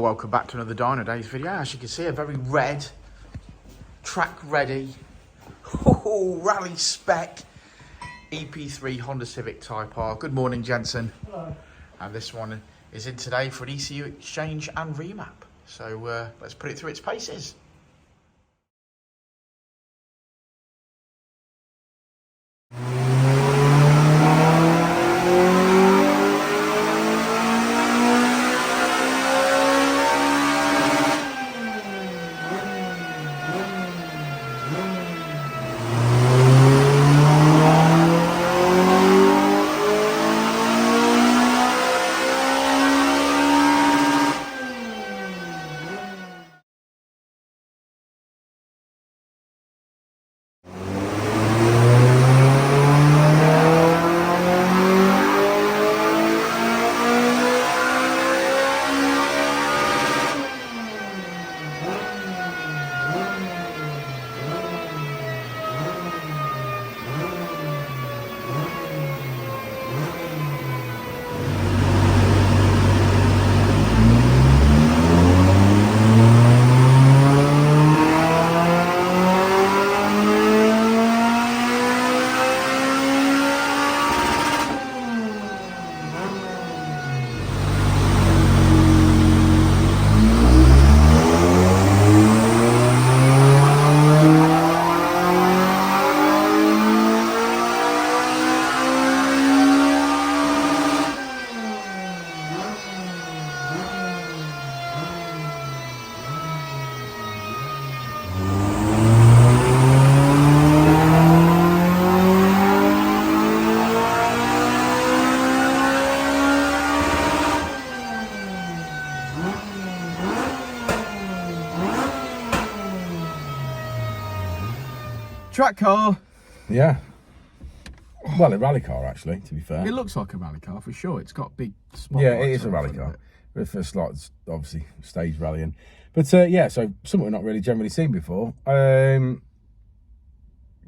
Well, welcome back to another Dynodaze video. As you can see, a very red, track ready, rally spec EP3 Honda Civic Type R. Good morning, Jensen. Hello. And this one is in today for an ECU exchange and remap. So let's put it through its paces. Track car. Yeah. Well, a rally car, actually, to be fair. It looks like a rally car for sure. It's got big spotlights. Yeah, it is a rally car. The first lot, obviously, stage rallying. But yeah, so something we've not really generally seen before.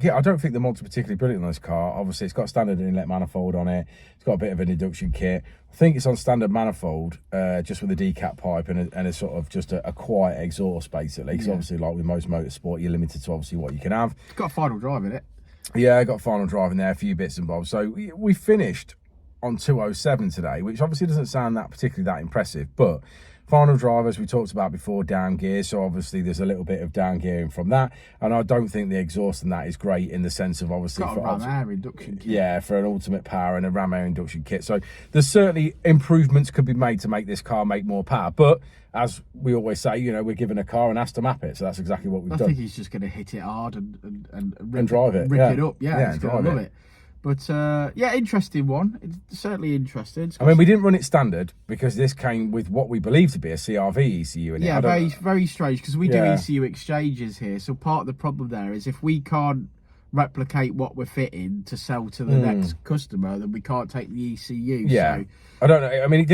Yeah, I don't think the mods are particularly brilliant on this car. Obviously, it's got standard inlet manifold on it. It's got a bit of an induction kit. I think it's on standard manifold, just with a Decat pipe and a sort of just a quiet exhaust, basically. Because obviously, like with most motorsport, you're limited to obviously what you can have. It's got a final drive in it. Yeah, I got final drive in there, a few bits and bobs. So we finished on 207 today, which obviously doesn't sound that particularly that impressive, but final drive, as we talked about before, down gear, so obviously there's a little bit of down gearing from that, and I don't think the exhaust in that is great in the sense of obviously Got a ram air induction kit. Yeah, for an ultimate power and a ram air induction kit. So there's certainly improvements could be made to make this car make more power, but as we always say, you know, we're given a car and asked to map it, so that's exactly what we've done. I think he's just going to hit it hard and drive it, rip it up. Yeah, he's drive going to love it. But yeah, interesting one. It's certainly interesting. I mean, we didn't run it standard because this came with what we believe to be a CRV ECU in it. Yeah, very strange, because we do ECU exchanges here. So part of the problem there is if we can't replicate what we're fitting to sell to the next customer, then we can't take the ECU. Yeah. So, I don't know. I mean,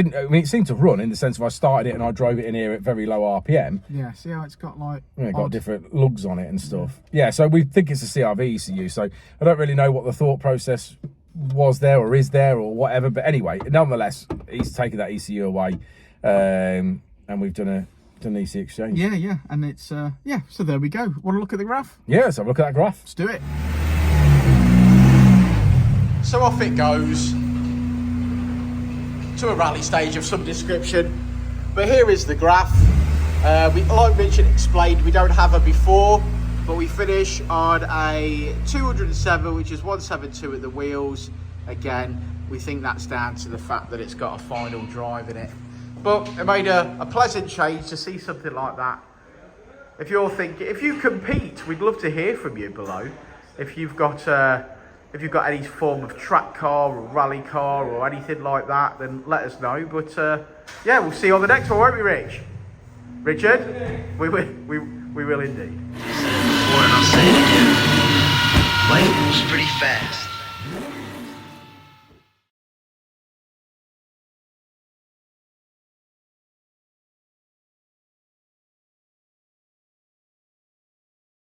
it seemed to run in the sense of I started it and I drove it in here at very low RPM. yeah, see how it's got like... It got different lugs on it and stuff. Yeah, so we think it's a CRV ECU. So I don't really know what the thought process was there or is there or whatever. But anyway, nonetheless, he's taken that ECU away, and we've done an ECU exchange. Yeah, and it's yeah. So there we go. Want to look at the graph? Yeah, let's have a look at that graph. Let's do it. So off it goes to a rally stage of some description. But here is the graph. Like Richard explained, we don't have a before, but we finish on a 207, which is 172 at the wheels. Again, we think that's down to the fact that it's got a final drive in it. But it made a pleasant change to see something like that. If you're thinking, if you compete, we'd love to hear from you below. If you've got any form of track car or rally car or anything like that, then let us know. But yeah, we'll see you on the next one, won't we, Rich? Richard? We will indeed. Before and I'll say it again. Life moves pretty fast.